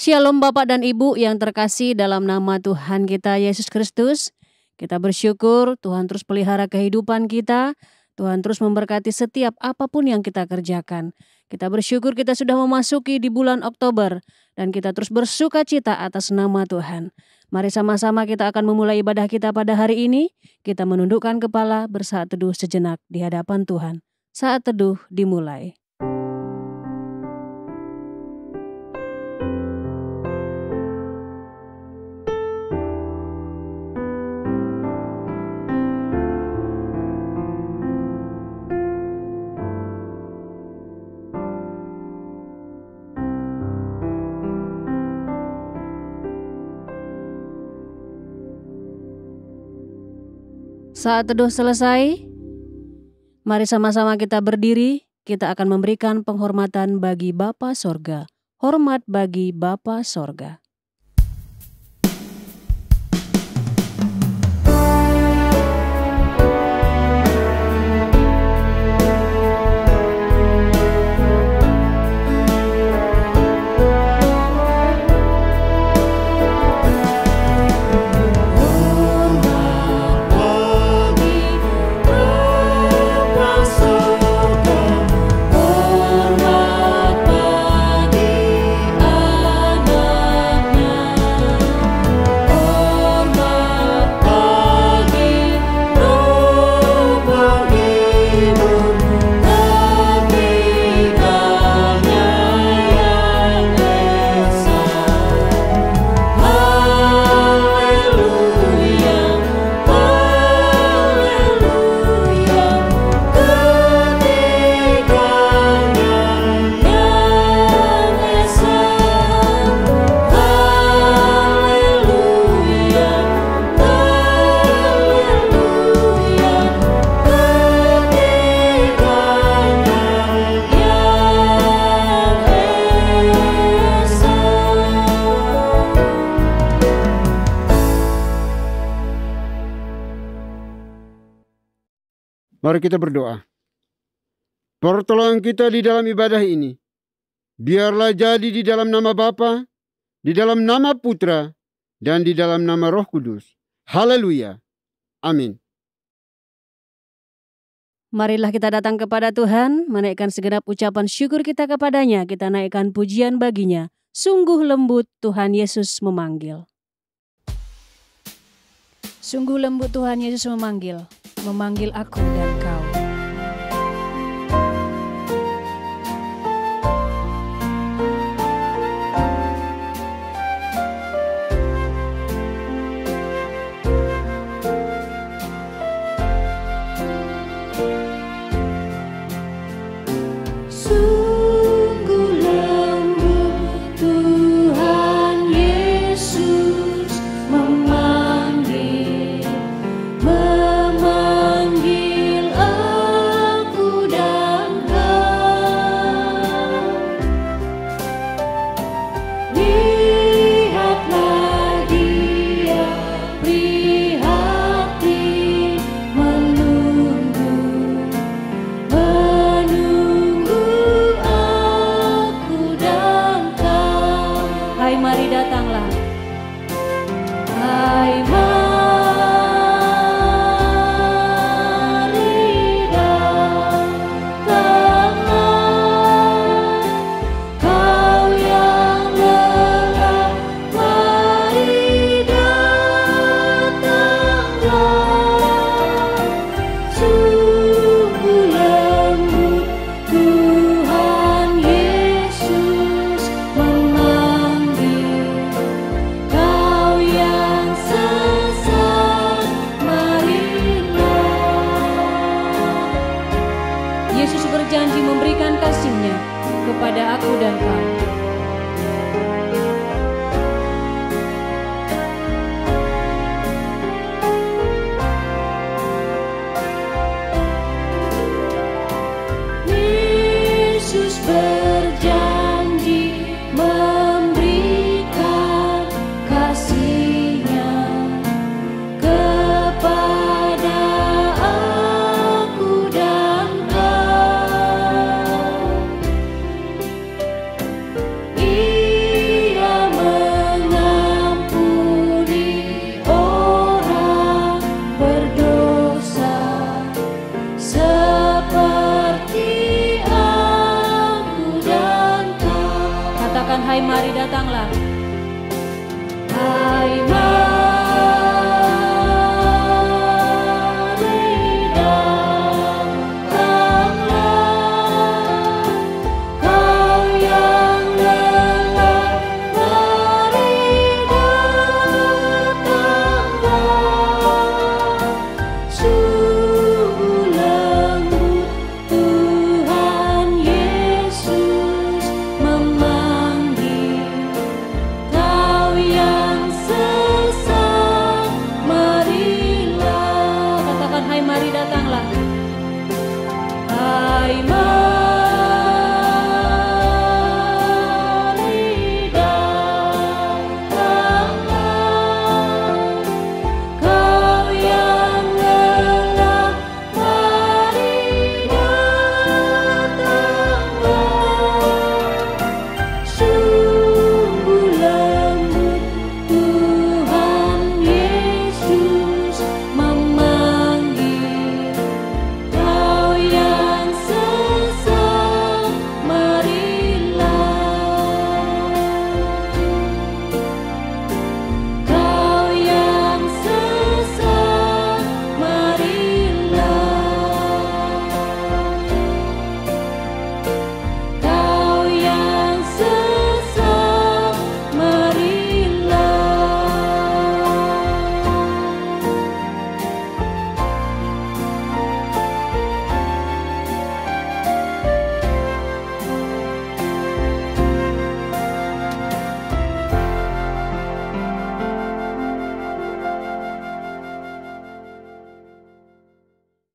Shalom Bapak dan Ibu yang terkasih dalam nama Tuhan kita Yesus Kristus. Kita bersyukur Tuhan terus pelihara kehidupan kita. Tuhan terus memberkati setiap apapun yang kita kerjakan. Kita bersyukur kita sudah memasuki di bulan Oktober. Dan kita terus bersuka cita atas nama Tuhan. Mari sama-sama kita akan memulai ibadah kita pada hari ini. Kita menundukkan kepala bersaat teduh sejenak di hadapan Tuhan. Saat teduh dimulai. Saat teduh selesai, mari sama-sama kita berdiri, kita akan memberikan penghormatan bagi Bapa Sorga. Hormat bagi Bapa Sorga. Mari kita berdoa. Pertolongan kita di dalam ibadah ini, biarlah jadi di dalam nama Bapa, di dalam nama Putra, dan di dalam nama Roh Kudus. Haleluya. Amin. Marilah kita datang kepada Tuhan, menaikkan segenap ucapan syukur kita kepadanya, kita naikkan pujian baginya. Sungguh lembut Tuhan Yesus memanggil. Sungguh lembut Tuhan Yesus memanggil aku dan kau.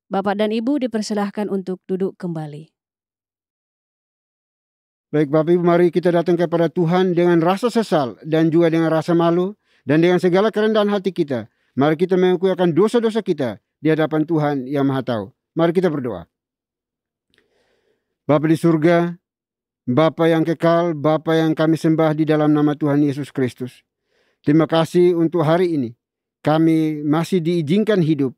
Bapak dan Ibu dipersilahkan untuk duduk kembali. Baik Bapak Ibu, mari kita datang kepada Tuhan dengan rasa sesal dan juga dengan rasa malu dan dengan segala kerendahan hati kita. Mari kita mengakui akan dosa-dosa kita di hadapan Tuhan yang Maha Tahu. Mari kita berdoa. Bapa di surga, Bapa yang kekal, Bapa yang kami sembah di dalam nama Tuhan Yesus Kristus. Terima kasih untuk hari ini. Kami masih diizinkan hidup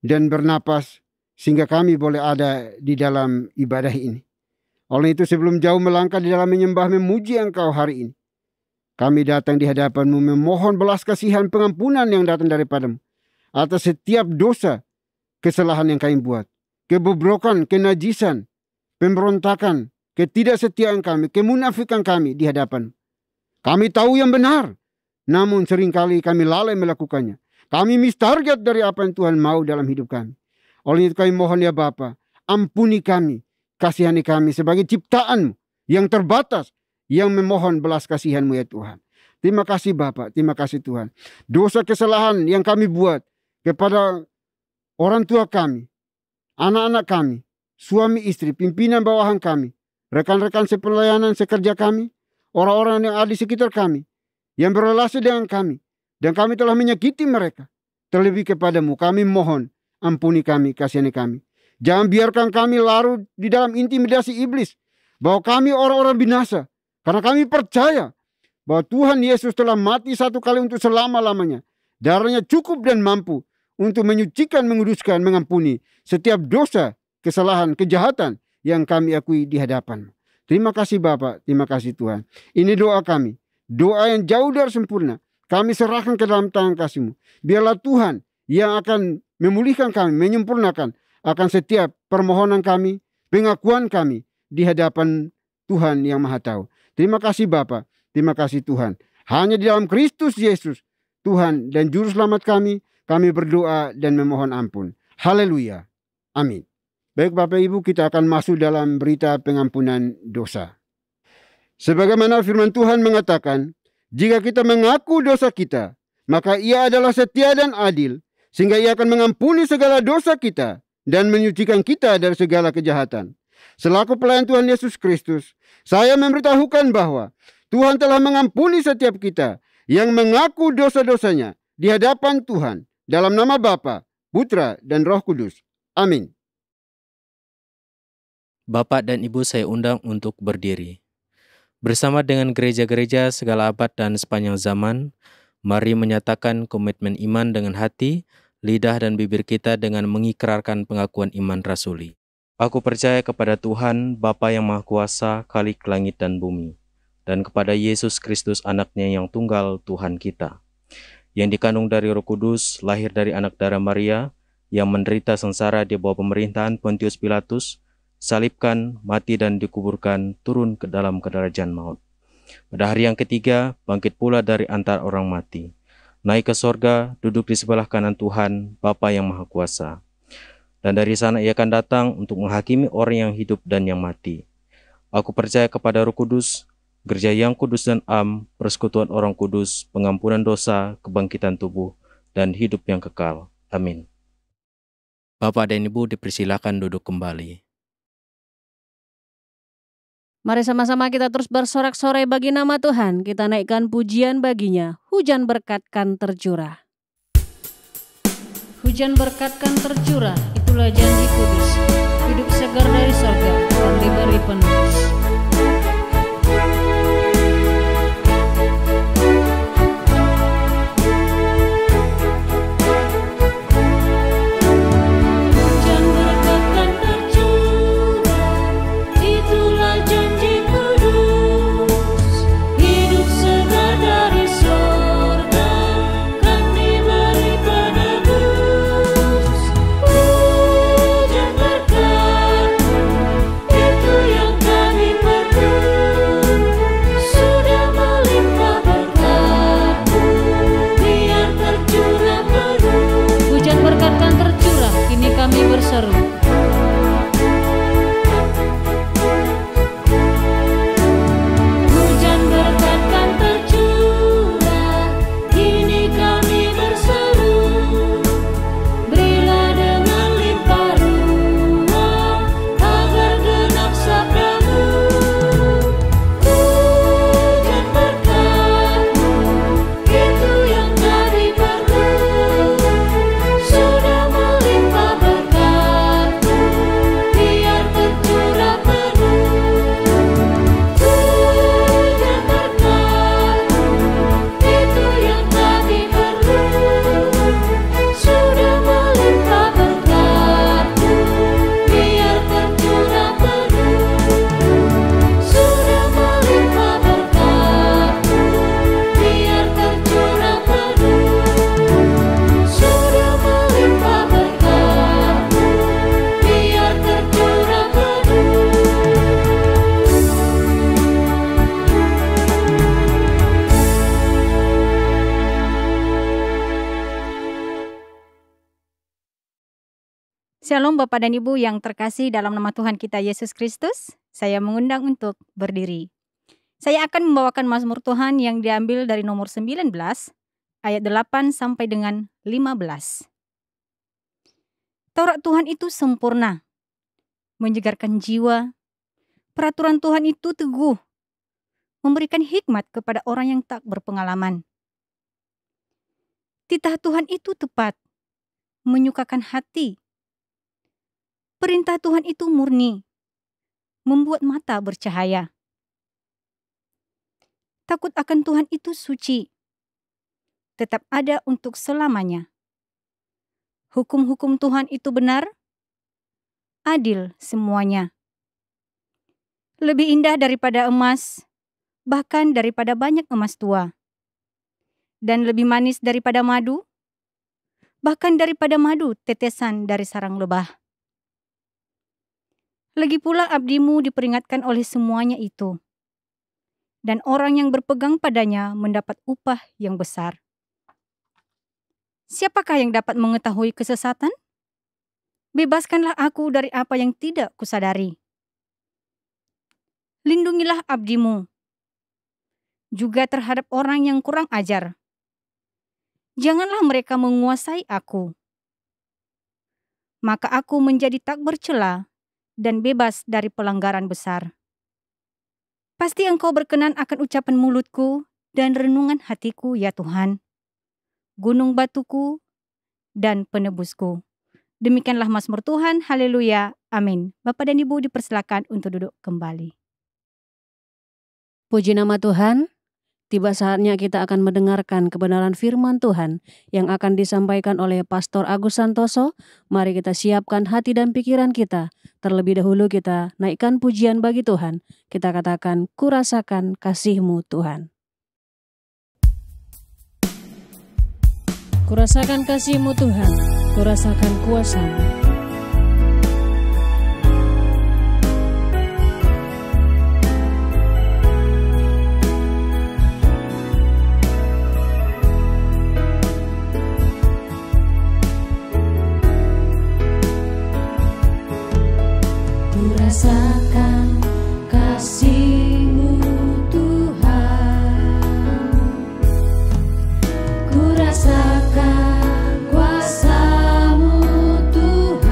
dan bernapas sehingga kami boleh ada di dalam ibadah ini. Oleh itu sebelum jauh melangkah di dalam menyembah memuji Engkau hari ini, kami datang di hadapan-Mu memohon belas kasihan pengampunan yang datang daripada-Mu atas setiap dosa, kesalahan yang kami buat, kebobrokan, kenajisan, pemberontakan, ketidaksetiaan kami, kemunafikan kami di hadapan. Kami tahu yang benar, namun seringkali kami lalai melakukannya. Kami mistarget dari apa yang Tuhan mau dalam hidup kami. Oleh itu kami mohon ya Bapa, ampuni kami, kasihani kami sebagai ciptaan yang terbatas, yang memohon belas kasihan-Mu ya Tuhan. Terima kasih Bapa, terima kasih Tuhan. Dosa kesalahan yang kami buat kepada orang tua kami, anak-anak kami, suami istri, pimpinan bawahan kami, rekan-rekan sepelayanan sekerja kami, orang-orang yang ada di sekitar kami, yang berrelasi dengan kami, dan kami telah menyakiti mereka. Terlebih kepada-Mu, kami mohon, ampuni kami, kasihani kami. Jangan biarkan kami larut di dalam intimidasi iblis, bahwa kami orang-orang binasa, karena kami percaya bahwa Tuhan Yesus telah mati satu kali untuk selama-lamanya. Darahnya cukup dan mampu untuk menyucikan, menguduskan, mengampuni setiap dosa, kesalahan, kejahatan yang kami akui di hadapan-Mu. Terima kasih Bapa, terima kasih Tuhan. Ini doa kami, doa yang jauh dari sempurna. Kami serahkan ke dalam tangan kasih-Mu. Biarlah Tuhan yang akan memulihkan kami, menyempurnakan akan setiap permohonan kami, pengakuan kami di hadapan Tuhan yang Maha Tahu. Terima kasih Bapa, terima kasih Tuhan. Hanya di dalam Kristus Yesus, Tuhan dan Juru Selamat kami berdoa dan memohon ampun. Haleluya. Amin. Baik Bapak Ibu, kita akan masuk dalam berita pengampunan dosa. Sebagaimana firman Tuhan mengatakan, jika kita mengaku dosa kita, maka Ia adalah setia dan adil, sehingga Ia akan mengampuni segala dosa kita dan menyucikan kita dari segala kejahatan. Selaku pelayan Tuhan Yesus Kristus, saya memberitahukan bahwa Tuhan telah mengampuni setiap kita yang mengaku dosa-dosanya di hadapan Tuhan dalam nama Bapa, Putra, dan Roh Kudus. Amin. Bapak dan Ibu saya undang untuk berdiri. Bersama dengan gereja-gereja segala abad dan sepanjang zaman, mari menyatakan komitmen iman dengan hati, lidah dan bibir kita dengan mengikrarkan pengakuan iman rasuli. Aku percaya kepada Tuhan, Bapa yang Maha Kuasa, Khalik langit dan bumi, dan kepada Yesus Kristus anaknya yang tunggal Tuhan kita, yang dikandung dari Roh Kudus, lahir dari anak darah Maria, yang menderita sengsara di bawah pemerintahan Pontius Pilatus, salibkan, mati dan dikuburkan, turun ke dalam kedarajan maut. Pada hari yang ketiga, bangkit pula dari antara orang mati, naik ke sorga, duduk di sebelah kanan Tuhan, Bapa yang Maha Kuasa. Dan dari sana Ia akan datang untuk menghakimi orang yang hidup dan yang mati. Aku percaya kepada Roh Kudus, gereja yang kudus dan am, persekutuan orang kudus, pengampunan dosa, kebangkitan tubuh, dan hidup yang kekal. Amin. Bapak dan Ibu dipersilakan duduk kembali. Mari sama-sama kita terus bersorak-sorai bagi nama Tuhan. Kita naikkan pujian baginya. Hujan berkat kan tercurah. Hujan berkat kan tercurah, itulah janji kudus. Hidup segar dari surga akan diberi penebus. Itu yang kami Shalom Bapak dan Ibu yang terkasih dalam nama Tuhan kita Yesus Kristus. Saya mengundang untuk berdiri. Saya akan membawakan Mazmur Tuhan yang diambil dari nomor 19, ayat 8 sampai dengan 15. Taurat Tuhan itu sempurna, menyegarkan jiwa. Peraturan Tuhan itu teguh, memberikan hikmat kepada orang yang tak berpengalaman. Titah Tuhan itu tepat, menyukakan hati. Perintah Tuhan itu murni, membuat mata bercahaya. Takut akan Tuhan itu suci, tetap ada untuk selamanya. Hukum-hukum Tuhan itu benar, adil semuanya. Lebih indah daripada emas, bahkan daripada banyak emas tua. Dan lebih manis daripada madu, bahkan daripada madu tetesan dari sarang lebah. Lagi pula abdimu diperingatkan oleh semuanya itu, dan orang yang berpegang padanya mendapat upah yang besar. Siapakah yang dapat mengetahui kesesatan? Bebaskanlah aku dari apa yang tidak kusadari. Lindungilah abdimu, juga terhadap orang yang kurang ajar. Janganlah mereka menguasai aku. Maka aku menjadi tak bercela dan bebas dari pelanggaran besar. Pasti Engkau berkenan akan ucapan mulutku dan renungan hatiku, ya Tuhan, gunung batuku dan penebusku. Demikianlah Mazmur Tuhan, haleluya, amin. Bapak dan Ibu dipersilakan untuk duduk kembali. Puji nama Tuhan. Tiba saatnya kita akan mendengarkan kebenaran firman Tuhan yang akan disampaikan oleh Pastor Agus Santoso. Mari kita siapkan hati dan pikiran kita. Terlebih dahulu kita naikkan pujian bagi Tuhan. Kita katakan, kurasakan kasih-Mu Tuhan. Kurasakan kasih-Mu Tuhan, kurasakan kuasa-Mu. Rasakan kasih-Mu Tuhan, ku rasakan kuasa-Mu Tuhan.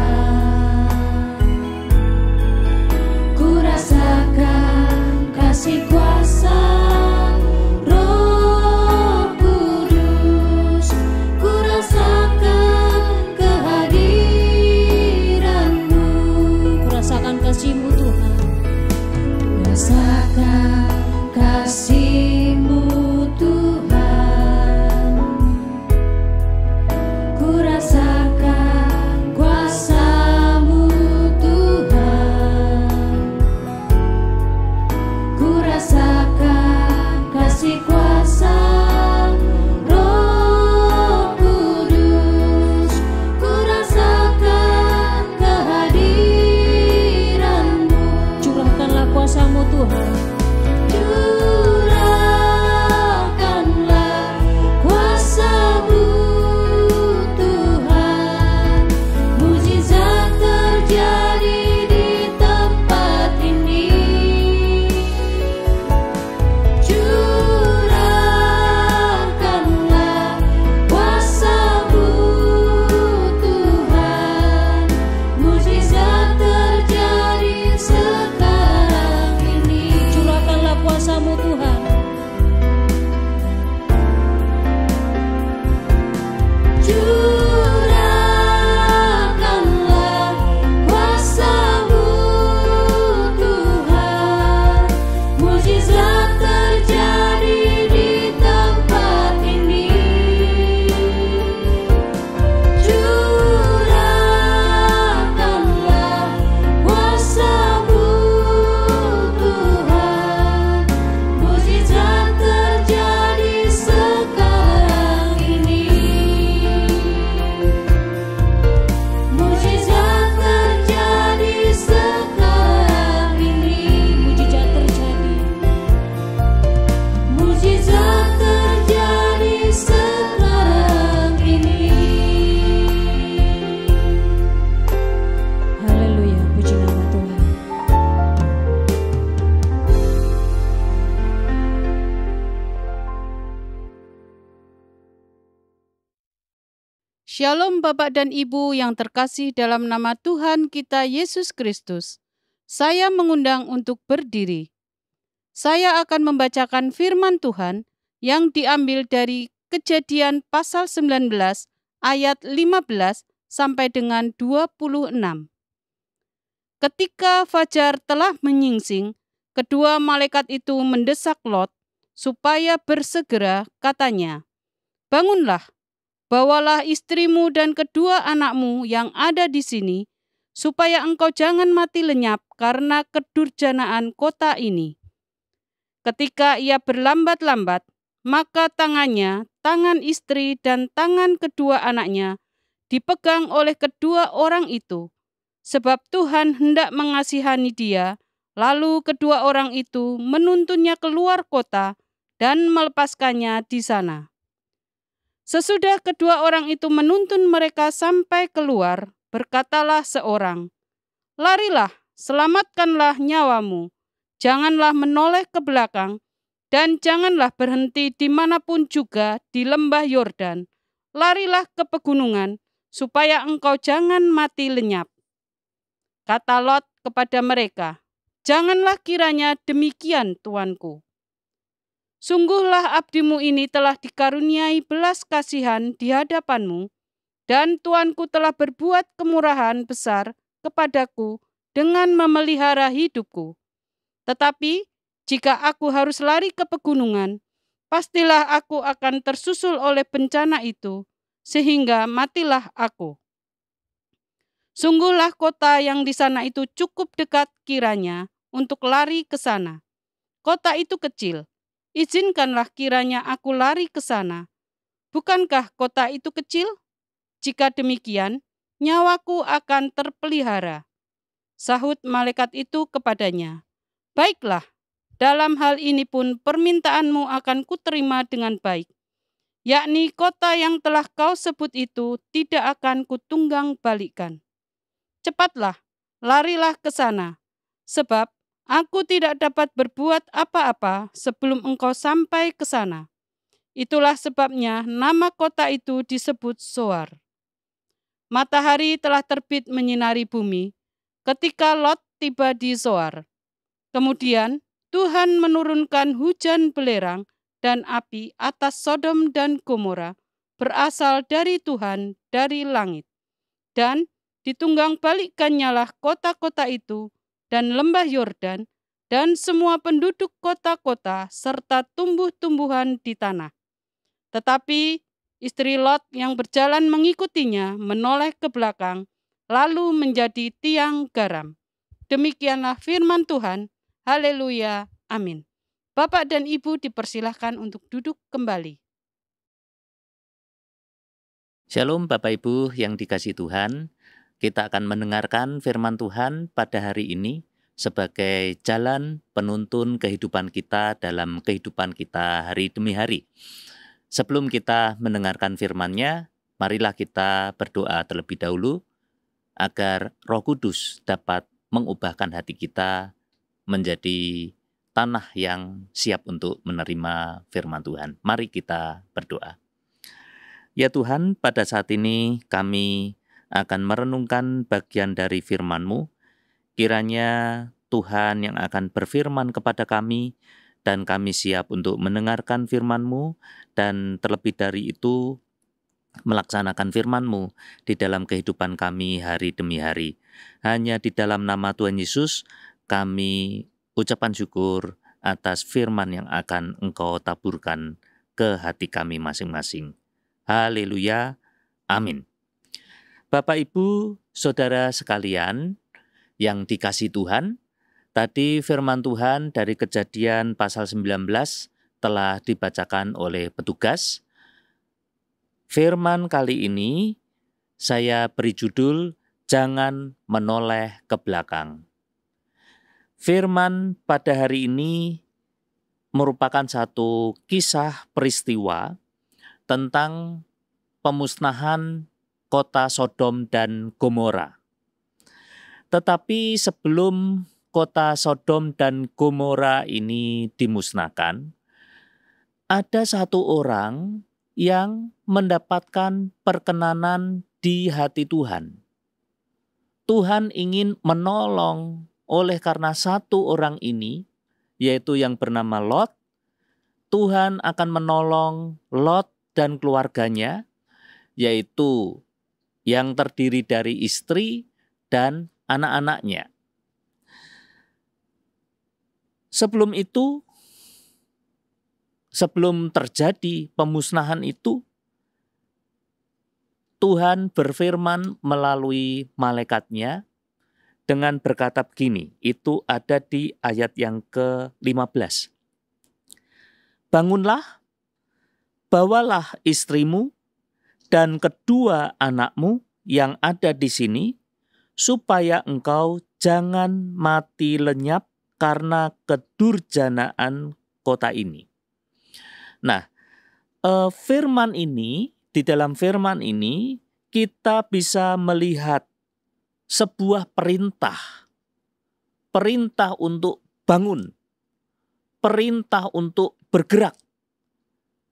Shalom Bapak dan Ibu yang terkasih dalam nama Tuhan kita Yesus Kristus. Saya mengundang untuk berdiri. Saya akan membacakan firman Tuhan yang diambil dari Kejadian pasal 19 ayat 15 sampai dengan 26. Ketika fajar telah menyingsing, kedua malaikat itu mendesak Lot supaya bersegera, katanya, "Bangunlah, bawalah istrimu dan kedua anakmu yang ada di sini, supaya engkau jangan mati lenyap karena kedurjanaan kota ini." Ketika ia berlambat-lambat, maka tangannya, tangan istri dan tangan kedua anaknya dipegang oleh kedua orang itu, sebab Tuhan hendak mengasihani dia. Lalu kedua orang itu menuntunnya keluar kota dan melepaskannya di sana. Sesudah kedua orang itu menuntun mereka sampai keluar, berkatalah seorang, "Larilah, selamatkanlah nyawamu, janganlah menoleh ke belakang, dan janganlah berhenti dimanapun juga di lembah Yordan. Larilah ke pegunungan, supaya engkau jangan mati lenyap." Kata Lot kepada mereka, "Janganlah kiranya demikian, tuanku. Sungguhlah abdimu ini telah dikaruniai belas kasihan di hadapanmu, dan tuanku telah berbuat kemurahan besar kepadaku dengan memelihara hidupku. Tetapi jika aku harus lari ke pegunungan, pastilah aku akan tersusul oleh bencana itu, sehingga matilah aku. Sungguhlah kota yang di sana itu cukup dekat kiranya untuk lari ke sana. Kota itu kecil, izinkanlah kiranya aku lari ke sana. Bukankah kota itu kecil? Jika demikian, nyawaku akan terpelihara." Sahut malaikat itu kepadanya, "Baiklah, dalam hal ini pun permintaanmu akan kuterima dengan baik, yakni kota yang telah kau sebut itu tidak akan kutunggang balikkan. Cepatlah, larilah ke sana, sebab aku tidak dapat berbuat apa-apa sebelum engkau sampai ke sana." Itulah sebabnya nama kota itu disebut Zoar. Matahari telah terbit menyinari bumi ketika Lot tiba di Zoar. Kemudian Tuhan menurunkan hujan belerang dan api atas Sodom dan Gomora berasal dari Tuhan dari langit. Dan ditunggang balikkannyalah kota-kota itu dan lembah Yordan dan semua penduduk kota-kota serta tumbuh-tumbuhan di tanah. Tetapi istri Lot yang berjalan mengikutinya menoleh ke belakang, lalu menjadi tiang garam. Demikianlah firman Tuhan. Haleluya. Amin. Bapak dan Ibu dipersilahkan untuk duduk kembali. Shalom Bapak Ibu yang dikasihi Tuhan. Kita akan mendengarkan firman Tuhan pada hari ini sebagai jalan penuntun kehidupan kita dalam kehidupan kita hari demi hari. Sebelum kita mendengarkan firman-Nya, marilah kita berdoa terlebih dahulu agar Roh Kudus dapat mengubahkan hati kita menjadi tanah yang siap untuk menerima firman Tuhan. Mari kita berdoa. Ya Tuhan, pada saat ini kami akan merenungkan bagian dari firman-Mu. Kiranya Tuhan yang akan berfirman kepada kami, dan kami siap untuk mendengarkan firman-Mu, dan terlebih dari itu melaksanakan firman-Mu di dalam kehidupan kami hari demi hari. Hanya di dalam nama Tuhan Yesus kami ucapan syukur atas firman yang akan Engkau taburkan ke hati kami masing-masing. Haleluya, amin. Bapak, Ibu, Saudara sekalian yang dikasihi Tuhan, tadi firman Tuhan dari Kejadian pasal 19 telah dibacakan oleh petugas. Firman kali ini saya beri judul, "Jangan menoleh ke belakang." Firman pada hari ini merupakan satu kisah peristiwa tentang pemusnahan kota Sodom dan Gomora. Tetapi sebelum kota Sodom dan Gomora ini dimusnahkan, ada satu orang yang mendapatkan perkenanan di hati Tuhan. Tuhan ingin menolong oleh karena satu orang ini, yaitu yang bernama Lot. Tuhan akan menolong Lot dan keluarganya, yaitu yang terdiri dari istri dan anak-anaknya. Sebelum itu, sebelum terjadi pemusnahan itu, Tuhan berfirman melalui malaikatnya dengan berkata begini, itu ada di ayat yang ke-15. Bangunlah, bawalah istrimu dan kedua anakmu yang ada di sini, supaya engkau jangan mati lenyap karena kedurjanaan kota ini. Nah, firman ini, di dalam firman ini kita bisa melihat sebuah perintah. Perintah untuk bangun. Perintah untuk bergerak.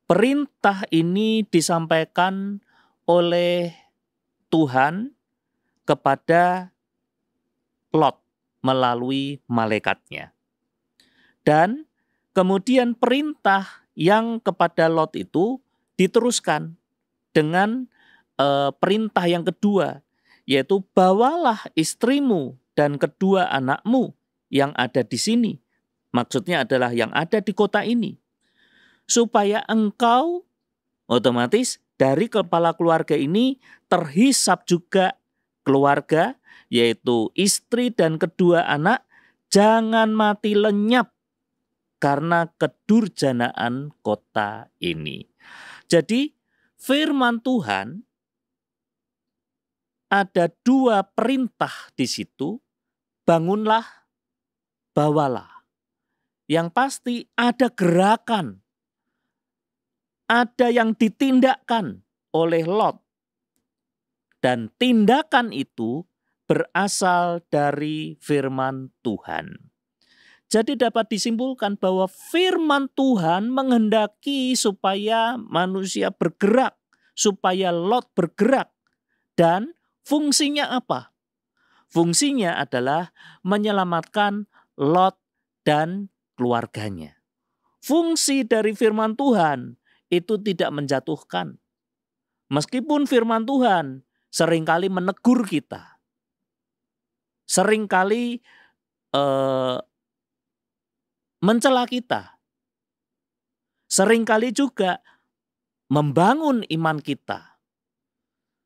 Perintah ini disampaikan oleh Tuhan kepada Lot melalui malaikatnya. Dan kemudian perintah yang kepada Lot itu diteruskan dengan perintah yang kedua, yaitu bawalah istrimu dan kedua anakmu yang ada di sini. Maksudnya adalah yang ada di kota ini. Supaya engkau otomatis dari kepala keluarga ini terhisap juga keluarga, yaitu istri dan kedua anak, jangan mati lenyap karena kedurjanaan kota ini. Jadi firman Tuhan ada dua perintah di situ, bangunlah, bawalah. Yang pasti ada gerakan, ada yang ditindakkan oleh Lot. Dan tindakan itu berasal dari firman Tuhan. Jadi dapat disimpulkan bahwa firman Tuhan menghendaki supaya manusia bergerak, supaya Lot bergerak. Dan fungsinya apa? Fungsinya adalah menyelamatkan Lot dan keluarganya. Fungsi dari firman Tuhan itu tidak menjatuhkan. Meskipun firman Tuhan seringkali menegur kita, seringkali mencela kita, seringkali juga membangun iman kita,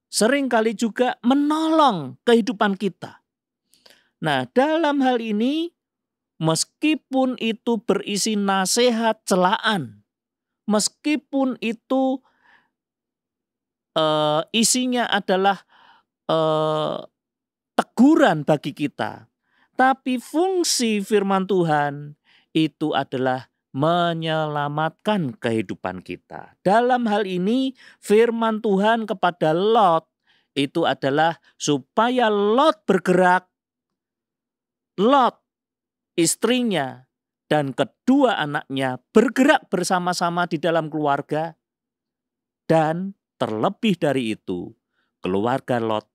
seringkali juga menolong kehidupan kita. Nah, dalam hal ini, meskipun itu berisi nasihat celaan, meskipun itu isinya adalah teguran bagi kita, tapi fungsi firman Tuhan itu adalah menyelamatkan kehidupan kita. Dalam hal ini firman Tuhan kepada Lot itu adalah supaya Lot bergerak, Lot, istrinya, dan kedua anaknya bergerak bersama-sama di dalam keluarga. Dan terlebih dari itu, keluarga Lot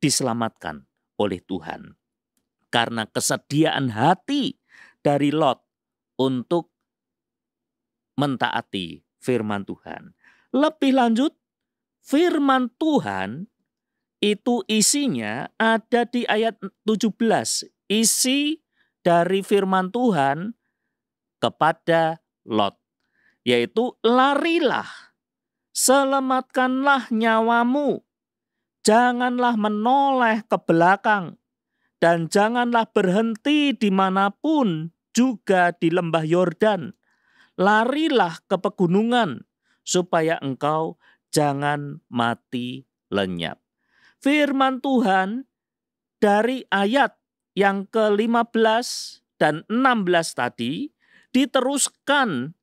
diselamatkan oleh Tuhan. Karena kesediaan hati dari Lot untuk mentaati firman Tuhan. Lebih lanjut, firman Tuhan itu isinya ada di ayat 17. Isi dari firman Tuhan kepada Lot, yaitu larilah, selamatkanlah nyawamu, janganlah menoleh ke belakang, dan janganlah berhenti dimanapun, juga di lembah Yordan. Larilah ke pegunungan, supaya engkau jangan mati lenyap. Firman Tuhan dari ayat yang ke-15 dan 16 tadi diteruskan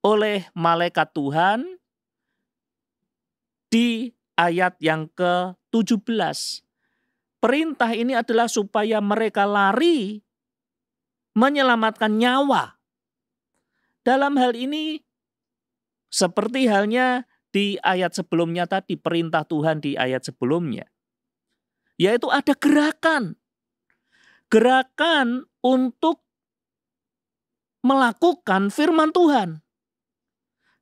oleh malaikat Tuhan di ayat yang ke-17. Perintah ini adalah supaya mereka lari menyelamatkan nyawa. Dalam hal ini Seperti halnya di ayat sebelumnya tadi, perintah Tuhan di ayat sebelumnya. Yaitu ada gerakan. Gerakan untuk melakukan firman Tuhan.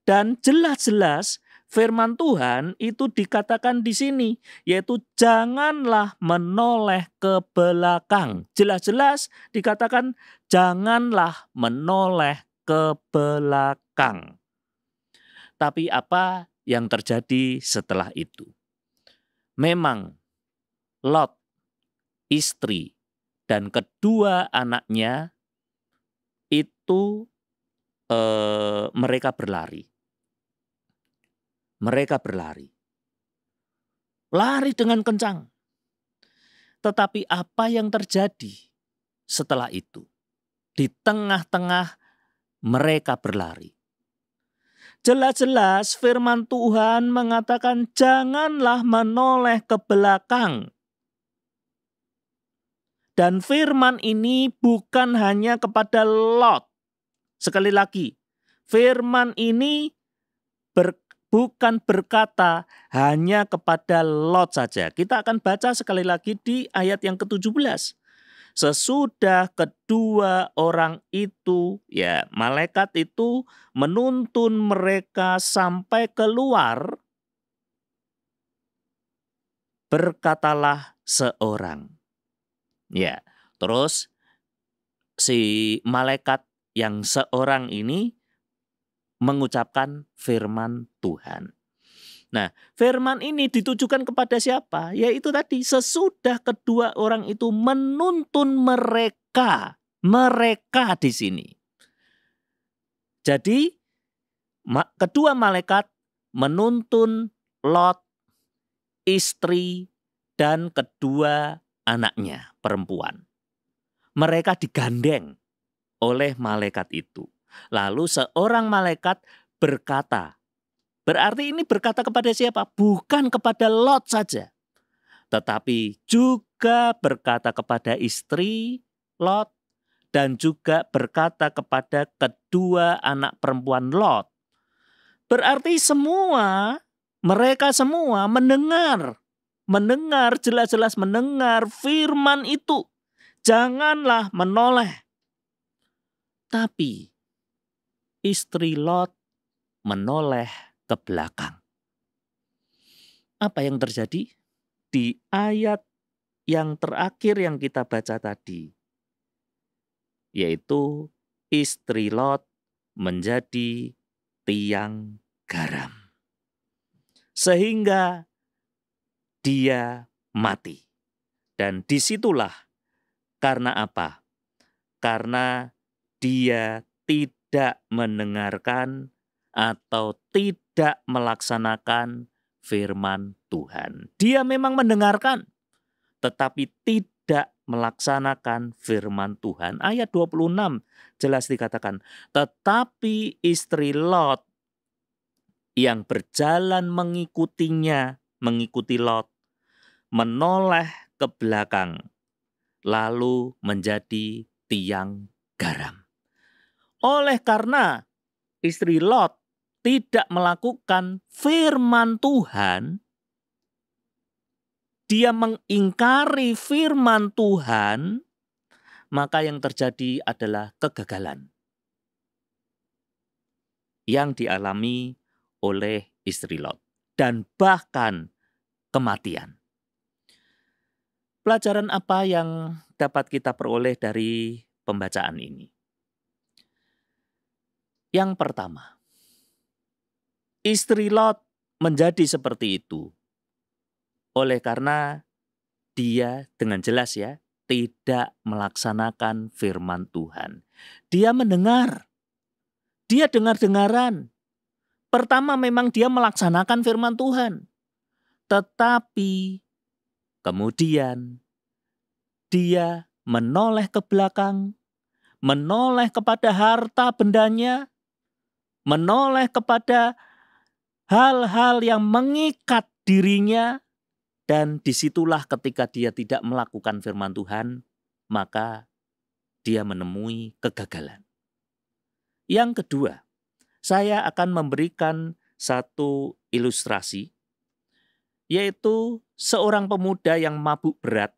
Dan jelas-jelas firman Tuhan itu dikatakan di sini, yaitu janganlah menoleh ke belakang. Jelas-jelas dikatakan janganlah menoleh ke belakang. Tapi apa yang terjadi setelah itu? Memang Lot, istri, dan kedua anaknya itu mereka berlari. Mereka berlari. Lari dengan kencang. Tetapi apa yang terjadi setelah itu? Di tengah-tengah mereka berlari. Jelas-jelas firman Tuhan mengatakan janganlah menoleh ke belakang. Dan firman ini bukan hanya kepada Lot. Sekali lagi, firman ini bukan berkata hanya kepada Lot saja. Kita akan baca sekali lagi di ayat yang ke-17. Sesudah kedua orang itu, ya malaikat itu menuntun mereka sampai keluar, berkatalah seorang. Ya, terus si malaikat yang seorang ini mengucapkan firman Tuhan. Nah, firman ini ditujukan kepada siapa? Yaitu tadi, sesudah kedua orang itu menuntun mereka. Mereka di sini. Jadi, kedua malaikat menuntun Lot, istri, dan kedua anaknya perempuan. Mereka digandeng oleh malaikat itu. Lalu seorang malaikat berkata, berarti ini berkata kepada siapa? Bukan kepada Lot saja. Tetapi juga berkata kepada istri Lot dan juga berkata kepada kedua anak perempuan Lot. Berarti mereka semua mendengar jelas-jelas mendengar firman itu. Janganlah menoleh. Tapi istri Lot menoleh ke belakang. Apa yang terjadi? Di ayat yang terakhir yang kita baca tadi, yaitu istri Lot menjadi tiang garam. Sehingga dia mati. Dan disitulah karena apa? Karena dia tidak mendengarkan atau tidak melaksanakan firman Tuhan. Dia memang mendengarkan, tetapi tidak melaksanakan firman Tuhan. Ayat 26 jelas dikatakan, tetapi istri Lot yang berjalan mengikuti Lot, menoleh ke belakang, lalu menjadi tiang garam. Oleh karena istri Lot tidak melakukan firman Tuhan, dia mengingkari firman Tuhan, maka yang terjadi adalah kegagalan yang dialami oleh istri Lot dan bahkan kematian. Pelajaran apa yang dapat kita peroleh dari pembacaan ini? Yang pertama, istri Lot menjadi seperti itu oleh karena dia dengan jelas ya tidak melaksanakan firman Tuhan. Dia mendengar, dia dengar-dengaran. Pertama memang dia melaksanakan firman Tuhan, tetapi kemudian dia menoleh ke belakang, menoleh kepada harta bendanya, menoleh kepada hal-hal yang mengikat dirinya, dan disitulah ketika dia tidak melakukan firman Tuhan, maka dia menemui kegagalan. Yang kedua, saya akan memberikan satu ilustrasi, yaitu seorang pemuda yang mabuk berat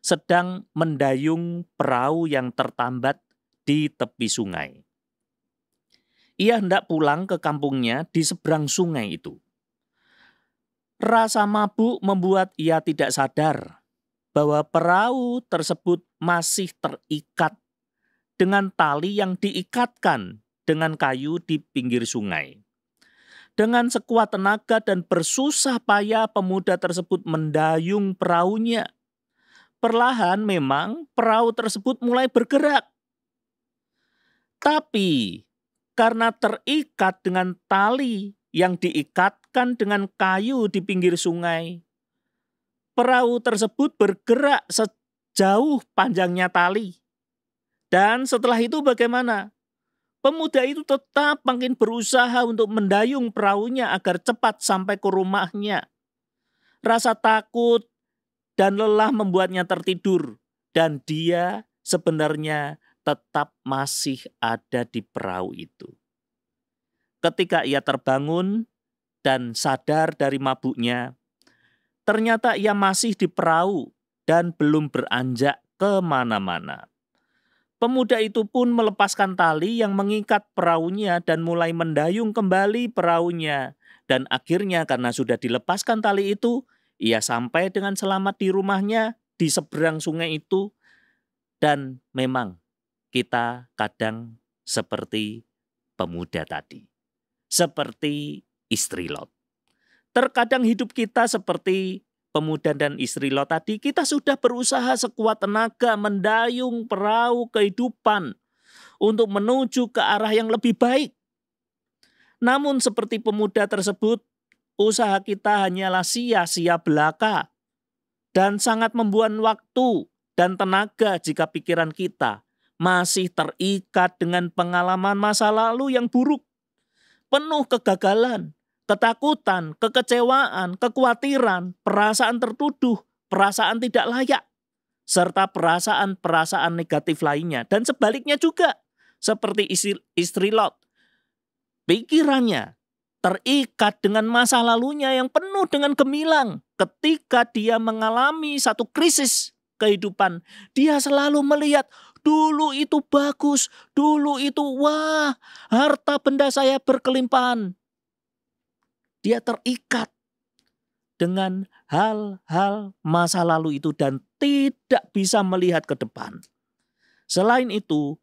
sedang mendayung perahu yang tertambat di tepi sungai. Ia hendak pulang ke kampungnya di seberang sungai itu. Rasa mabuk membuat ia tidak sadar bahwa perahu tersebut masih terikat dengan tali yang diikatkan dengan kayu di pinggir sungai. Dengan sekuat tenaga dan bersusah payah pemuda tersebut mendayung perahunya. Perlahan memang perahu tersebut mulai bergerak. Tapi karena terikat dengan tali yang diikatkan dengan kayu di pinggir sungai, perahu tersebut bergerak sejauh panjangnya tali. Dan setelah itu bagaimana? Pemuda itu tetap makin berusaha untuk mendayung perahunya agar cepat sampai ke rumahnya. Rasa takut dan lelah membuatnya tertidur. Dan dia sebenarnya tetap masih ada di perahu itu. Ketika ia terbangun dan sadar dari mabuknya, ternyata ia masih di perahu dan belum beranjak kemana-mana. Pemuda itu pun melepaskan tali yang mengikat perahunya dan mulai mendayung kembali perahunya. Dan akhirnya karena sudah dilepaskan tali itu, ia sampai dengan selamat di rumahnya di seberang sungai itu. Dan memang kita kadang seperti pemuda tadi. Seperti istri Lot. Terkadang hidup kita seperti pemuda dan istri Lot tadi, kita sudah berusaha sekuat tenaga mendayung perahu kehidupan untuk menuju ke arah yang lebih baik. Namun seperti pemuda tersebut, usaha kita hanyalah sia-sia belaka dan sangat membuang waktu dan tenaga jika pikiran kita masih terikat dengan pengalaman masa lalu yang buruk, penuh kegagalan, ketakutan, kekecewaan, kekhawatiran, perasaan tertuduh, perasaan tidak layak, serta perasaan-perasaan negatif lainnya. Dan sebaliknya juga, seperti istri Lot. Pikirannya terikat dengan masa lalunya yang penuh dengan gemilang. Ketika dia mengalami satu krisis kehidupan, dia selalu melihat, dulu itu bagus, dulu itu wah, harta benda saya berkelimpahan. Dia terikat dengan hal-hal masa lalu itu dan tidak bisa melihat ke depan. Selain itu,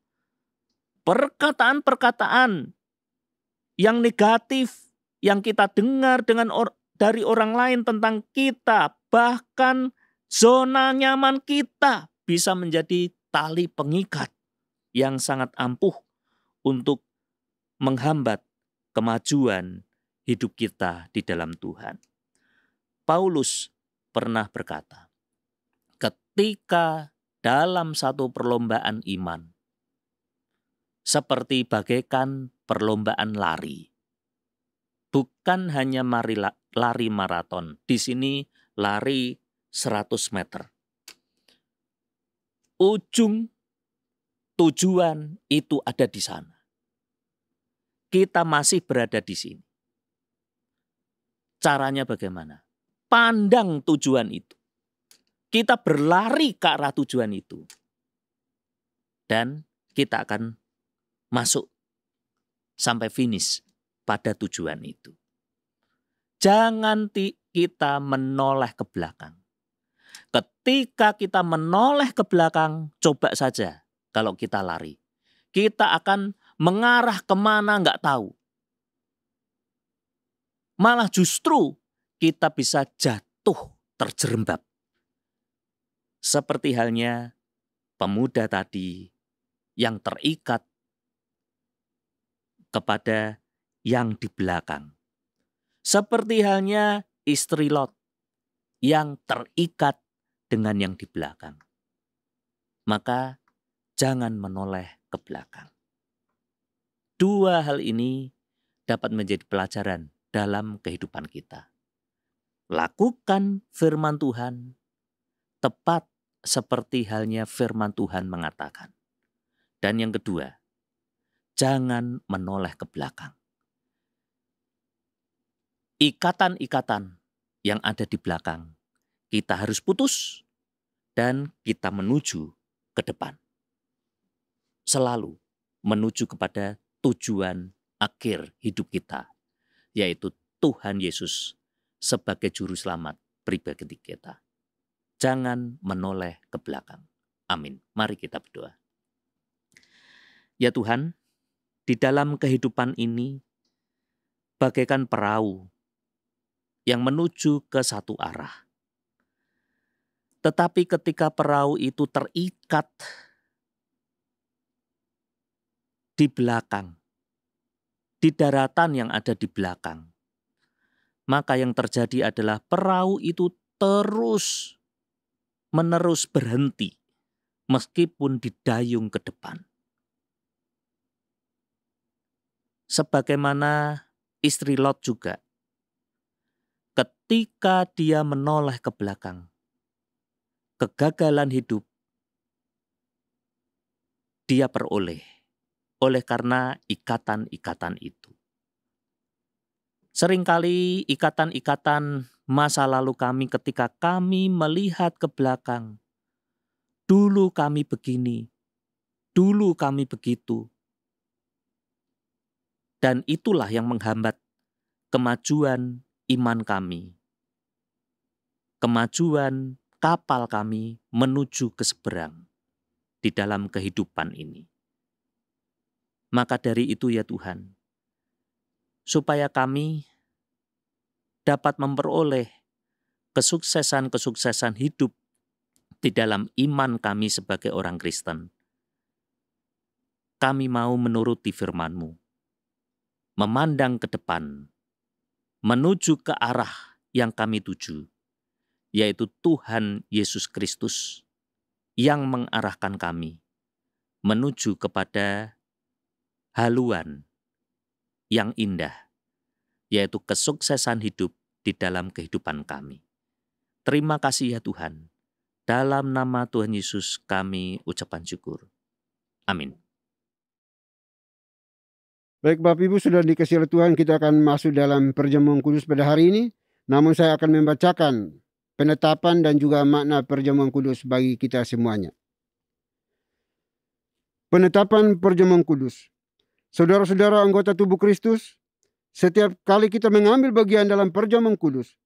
perkataan-perkataan yang negatif yang kita dengar dari orang lain tentang kita, bahkan zona nyaman kita bisa menjadi tali pengikat yang sangat ampuh untuk menghambat kemajuan hidup kita di dalam Tuhan. Paulus pernah berkata, ketika dalam satu perlombaan iman, seperti bagaikan perlombaan lari, bukan hanya lari maraton, di sini lari 100 meter. Ujung tujuan itu ada di sana. Kita masih berada di sini. Caranya bagaimana? Pandang tujuan itu. Kita berlari ke arah tujuan itu. Dan kita akan masuk sampai finish pada tujuan itu. Jangan kita menoleh ke belakang. Ketika kita menoleh ke belakang, coba saja kalau kita lari. Kita akan mengarah kemana nggak tahu. Malah justru kita bisa jatuh terjerembab. Seperti halnya pemuda tadi yang terikat kepada yang di belakang. Seperti halnya istri Lot yang terikat dengan yang di belakang. Maka jangan menoleh ke belakang. Dua hal ini dapat menjadi pelajaran dalam kehidupan kita. Lakukan firman Tuhan tepat seperti halnya firman Tuhan mengatakan. Dan yang kedua, Jangan menoleh ke belakang. Ikatan-ikatan yang ada di belakang, kita harus putus dan kita menuju ke depan. Selalu menuju kepada tujuan akhir hidup kita, yaitu Tuhan Yesus sebagai juru selamat pribadi kita. Jangan menoleh ke belakang. Amin. Mari kita berdoa. Ya Tuhan, di dalam kehidupan ini bagaikan perahu yang menuju ke satu arah. Tetapi ketika perahu itu terikat di belakang, di daratan yang ada di belakang, maka yang terjadi adalah perahu itu terus-menerus berhenti meskipun didayung ke depan. Sebagaimana istri Lot juga, ketika dia menoleh ke belakang, kegagalan hidup dia peroleh oleh karena ikatan-ikatan itu. Seringkali ikatan-ikatan masa lalu kami ketika kami melihat ke belakang, dulu kami begini, dulu kami begitu. Dan itulah yang menghambat kemajuan iman kami, kemajuan kapal kami menuju ke seberang di dalam kehidupan ini. Maka dari itu ya Tuhan, supaya kami dapat memperoleh kesuksesan-kesuksesan hidup di dalam iman kami sebagai orang Kristen, kami mau menuruti firman-Mu, memandang ke depan, menuju ke arah yang kami tuju, yaitu Tuhan Yesus Kristus yang mengarahkan kami menuju kepada haluan yang indah, yaitu kesuksesan hidup di dalam kehidupan kami. Terima kasih ya Tuhan. Dalam nama Tuhan Yesus kami ucapkan syukur. Amin. Baik Bapak Ibu, sudah dikasih oleh Tuhan, kita akan masuk dalam perjamuan kudus pada hari ini. Namun saya akan membacakan penetapan dan juga makna perjamuan kudus bagi kita semuanya. Penetapan perjamuan kudus. Saudara-saudara anggota tubuh Kristus, setiap kali kita mengambil bagian dalam perjamuan kudus,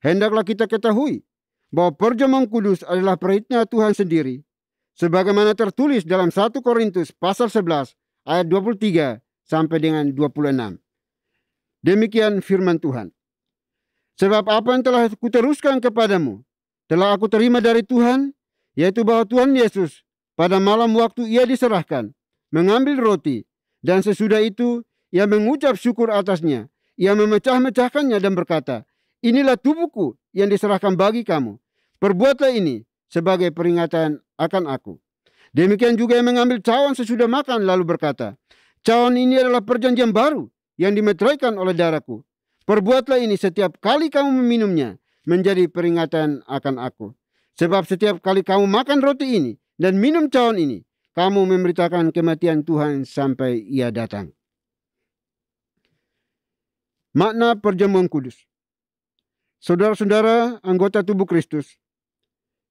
hendaklah kita ketahui bahwa perjamuan kudus adalah perintah Tuhan sendiri, sebagaimana tertulis dalam 1 Korintus pasal 11 ayat 23 sampai dengan 26. Demikian firman Tuhan. Sebab apa yang telah kuteruskan kepadamu, telah aku terima dari Tuhan, yaitu bahwa Tuhan Yesus pada malam waktu ia diserahkan, mengambil roti, dan sesudah itu ia mengucap syukur atasnya. Ia memecah-mecahkannya dan berkata, inilah tubuhku yang diserahkan bagi kamu. Perbuatlah ini sebagai peringatan akan aku. Demikian juga ia mengambil cawan sesudah makan lalu berkata, cawan ini adalah perjanjian baru yang dimeteraikan oleh darahku. Perbuatlah ini setiap kali kamu meminumnya menjadi peringatan akan aku. Sebab setiap kali kamu makan roti ini dan minum cawan ini, kamu memberitakan kematian Tuhan sampai ia datang. Makna perjamuan kudus. Saudara-saudara anggota tubuh Kristus,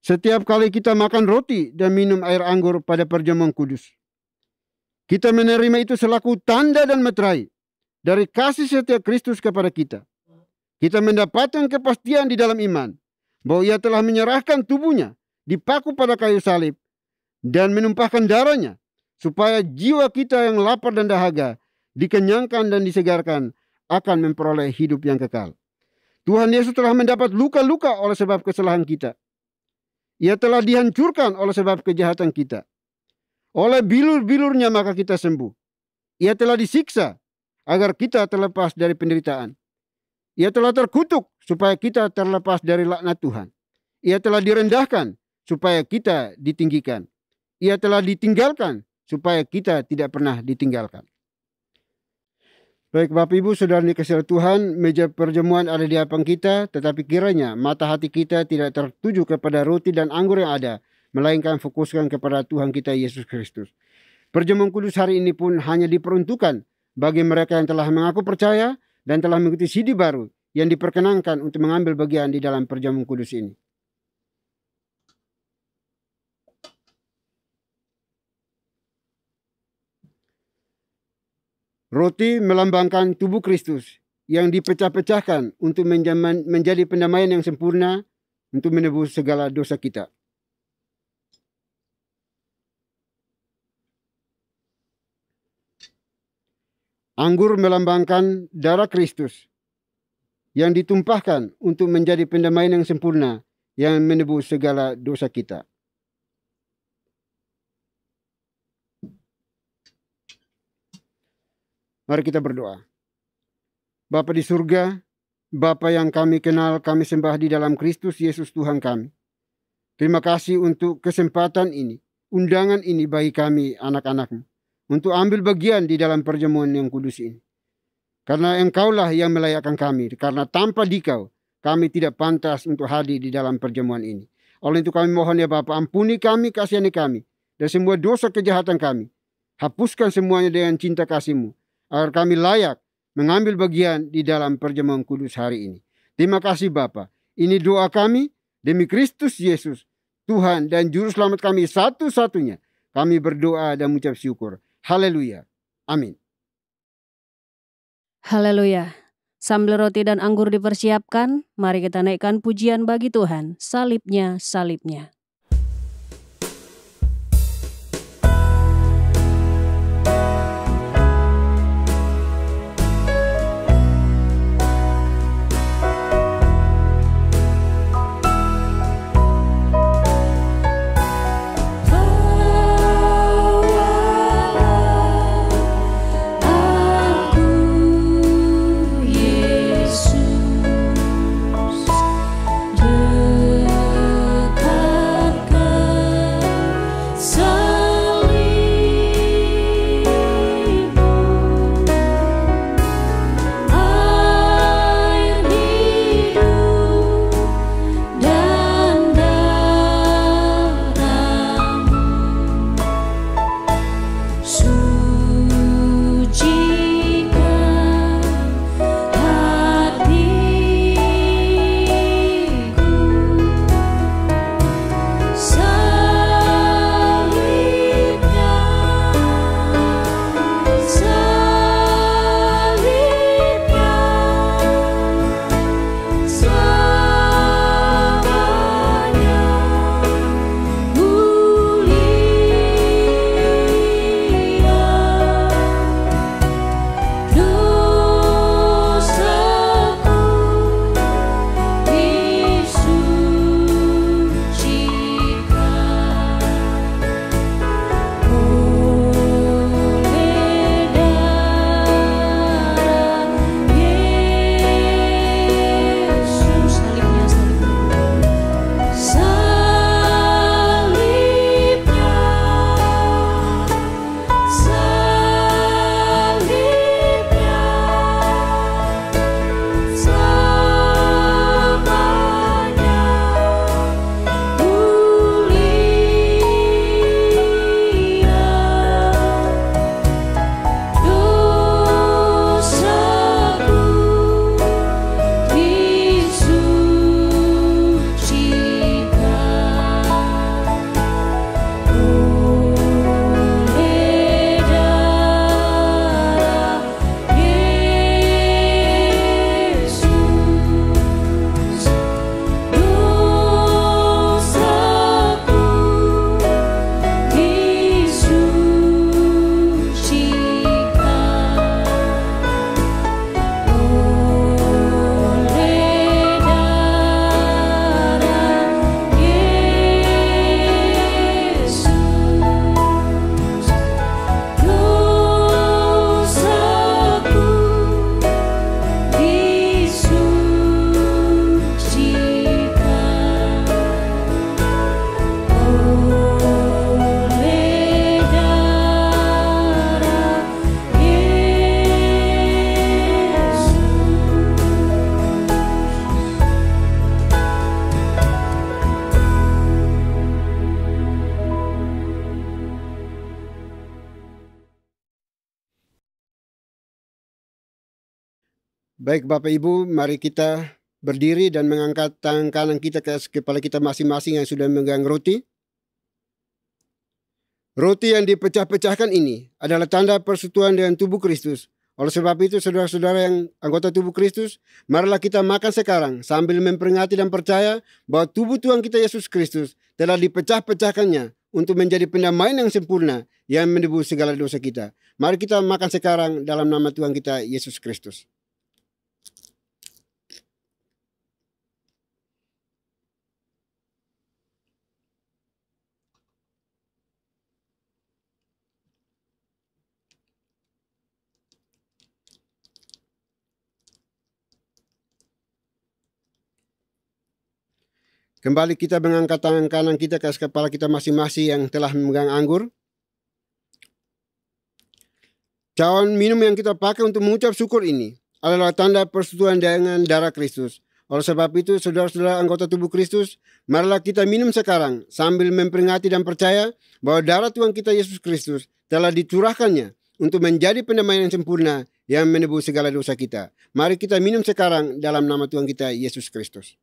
setiap kali kita makan roti dan minum air anggur pada perjamuan kudus, kita menerima itu selaku tanda dan meterai dari kasih setia Kristus kepada kita. Kita mendapatkan kepastian di dalam iman bahwa ia telah menyerahkan tubuhnya dipaku pada kayu salib dan menumpahkan darahnya supaya jiwa kita yang lapar dan dahaga dikenyangkan dan disegarkan akan memperoleh hidup yang kekal. Tuhan Yesus telah mendapat luka-luka oleh sebab kesalahan kita. Ia telah dihancurkan oleh sebab kejahatan kita. Oleh bilur-bilurnya maka kita sembuh. Ia telah disiksa agar kita terlepas dari penderitaan. Ia telah terkutuk supaya kita terlepas dari laknat Tuhan. Ia telah direndahkan supaya kita ditinggikan. Ia telah ditinggalkan supaya kita tidak pernah ditinggalkan. Baik Bapak Ibu, saudara dikasihi Tuhan, meja perjamuan ada di hadapan kita, tetapi kiranya mata hati kita tidak tertuju kepada roti dan anggur yang ada, melainkan fokuskan kepada Tuhan kita Yesus Kristus. Perjamuan kudus hari ini pun hanya diperuntukkan bagi mereka yang telah mengaku percaya dan telah mengikuti sidi baru yang diperkenankan untuk mengambil bagian di dalam perjamuan kudus ini. Roti melambangkan tubuh Kristus yang dipecah-pecahkan untuk menjadi pendamaian yang sempurna untuk menebus segala dosa kita. Anggur melambangkan darah Kristus yang ditumpahkan untuk menjadi pendamaian yang sempurna yang menebus segala dosa kita. Mari kita berdoa. Bapa di surga, Bapa yang kami kenal, kami sembah di dalam Kristus Yesus Tuhan kami. Terima kasih untuk kesempatan ini, undangan ini bagi kami anak-anak-Mu, untuk ambil bagian di dalam perjamuan yang kudus ini. Karena Engkaulah yang melayakkan kami, karena tanpa Dikau kami tidak pantas untuk hadir di dalam perjamuan ini. Oleh itu kami mohon ya Bapa, ampuni kami, kasihani kami, dan semua dosa kejahatan kami. Hapuskan semuanya dengan cinta kasih-Mu, agar kami layak mengambil bagian di dalam perjamuan kudus hari ini. Terima kasih Bapa. Ini doa kami demi Kristus Yesus, Tuhan dan Juru Selamat kami satu-satunya. Kami berdoa dan mengucap syukur. Haleluya. Amin. Haleluya. Sambil roti dan anggur dipersiapkan, mari kita naikkan pujian bagi Tuhan. Salibnya, salibnya. Yesus dekat Baik Bapak Ibu, mari kita berdiri dan mengangkat tangan kanan kita ke kepala kita masing-masing yang sudah memegang roti. Roti yang dipecah-pecahkan ini adalah tanda persekutuan dengan tubuh Kristus. Oleh sebab itu, saudara-saudara yang anggota tubuh Kristus, marilah kita makan sekarang sambil memperingati dan percaya bahwa tubuh Tuhan kita Yesus Kristus telah dipecah-pecahkannya untuk menjadi pendamaian yang sempurna yang menebus segala dosa kita. Mari kita makan sekarang dalam nama Tuhan kita Yesus Kristus. Kembali kita mengangkat tangan kanan kita ke kepala kita masing-masing yang telah memegang anggur. Cawan minum yang kita pakai untuk mengucap syukur ini adalah tanda persekutuan dengan darah Kristus. Oleh sebab itu, saudara-saudara anggota tubuh Kristus, marilah kita minum sekarang sambil memperingati dan percaya bahwa darah Tuhan kita Yesus Kristus telah dicurahkannya untuk menjadi pendamaian yang sempurna yang menebus segala dosa kita. Mari kita minum sekarang dalam nama Tuhan kita Yesus Kristus.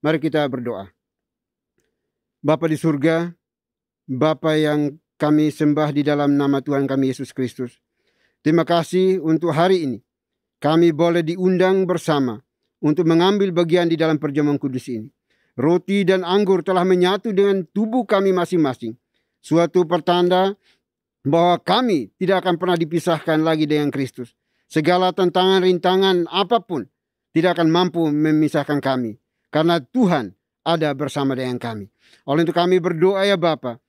Mari kita berdoa. Bapa di surga, Bapa yang kami sembah di dalam nama Tuhan kami Yesus Kristus. Terima kasih untuk hari ini. Kami boleh diundang bersama untuk mengambil bagian di dalam perjamuan kudus ini. Roti dan anggur telah menyatu dengan tubuh kami masing-masing. Suatu pertanda bahwa kami tidak akan pernah dipisahkan lagi dengan Kristus. Segala tantangan, rintangan apapun tidak akan mampu memisahkan kami. Karena Tuhan ada bersama dengan kami. Oleh itu kami berdoa ya Bapa,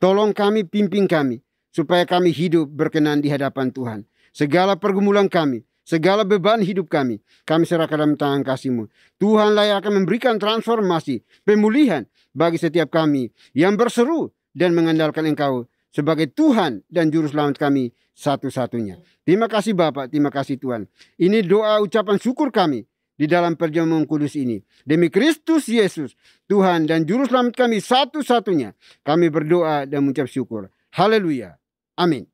tolong kami, pimpin kami, supaya kami hidup berkenan di hadapan Tuhan. Segala pergumulan kami, segala beban hidup kami serahkan dalam tangan kasih-Mu. Tuhanlah yang akan memberikan transformasi, pemulihan bagi setiap kami yang berseru dan mengandalkan Engkau sebagai Tuhan dan Juru Selamat kami satu-satunya. Terima kasih Bapa, terima kasih Tuhan. Ini doa ucapan syukur kami di dalam perjamuan kudus ini. Demi Kristus Yesus, Tuhan dan Juru Selamat kami satu-satunya, kami berdoa dan mengucap syukur. Haleluya. Amin.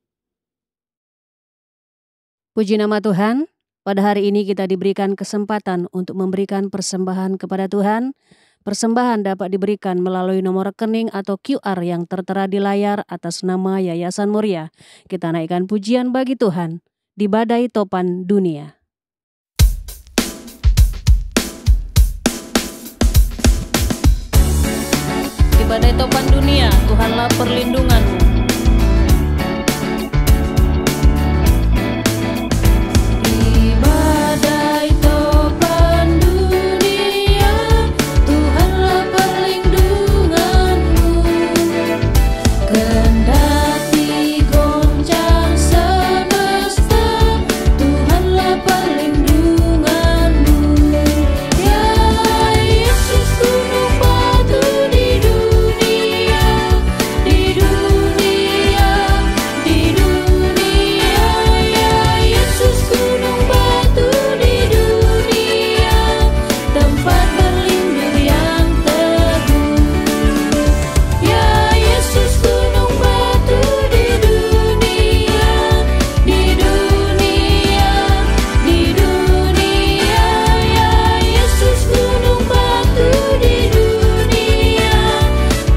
Puji nama Tuhan, pada hari ini kita diberikan kesempatan untuk memberikan persembahan kepada Tuhan. Persembahan dapat diberikan melalui nomor rekening atau QR yang tertera di layar atas nama Yayasan Muria. Kita naikkan pujian bagi Tuhan di badai topan dunia. Di badai topan dunia, Tuhanlah perlindunganmu. Di badai topan dunia, Tuhanlah perlindunganmu. Kendati goncang semesta, Tuhanlah perlindunganmu. Ya Yesus, gunung batu di dunia, di dunia, di dunia. Ya Yesus, gunung batu di dunia, tempat berlindung yang teguh. Ya Yesus, gunung batu di dunia, di dunia, di dunia. Ya Yesus, gunung batu di dunia,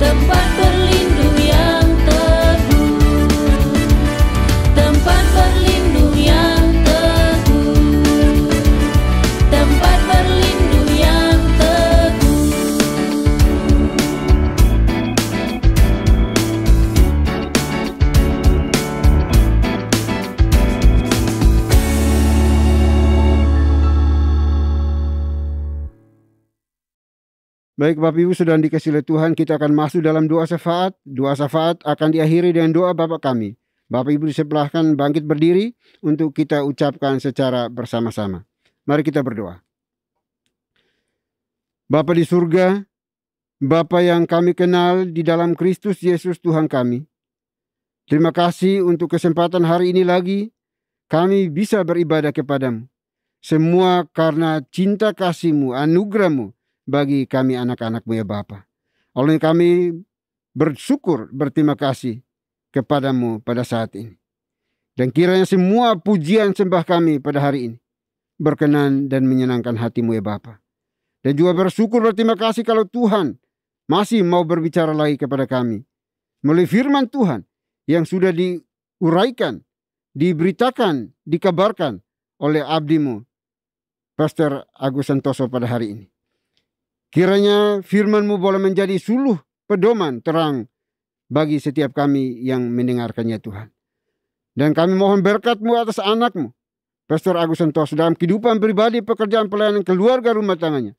tempat berlindung yang teguh, tempat berlindung yang teguh, tempat berlindung yang teguh. Baik Bapak Ibu, sudah dikasih oleh Tuhan, kita akan masuk dalam doa syafaat. Doa syafaat akan diakhiri dengan doa Bapa kami. Bapak Ibu diseberangkan bangkit berdiri untuk kita ucapkan secara bersama-sama. Mari kita berdoa. Bapa di surga, Bapa yang kami kenal di dalam Kristus Yesus Tuhan kami. Terima kasih untuk kesempatan hari ini lagi kami bisa beribadah kepadamu. Semua karena cinta kasih-Mu, anugerah-Mu bagi kami anak-anak-Mu ya Bapa. Oleh kami bersyukur, berterima kasih kepadamu pada saat ini. Dan kiranya semua pujian sembah kami pada hari ini berkenan dan menyenangkan hatimu ya Bapa. Dan juga bersyukur, berterima kasih kalau Tuhan masih mau berbicara lagi kepada kami melalui firman Tuhan yang sudah diuraikan, diberitakan, dikabarkan oleh abdimu Pastor Agus Santoso pada hari ini. Kiranya firman-Mu boleh menjadi suluh pedoman terang bagi setiap kami yang mendengarkannya Tuhan. Dan kami mohon berkat-Mu atas anak-Mu Pastor Agus Santoso dalam kehidupan pribadi, pekerjaan, pelayanan, keluarga, rumah tangganya.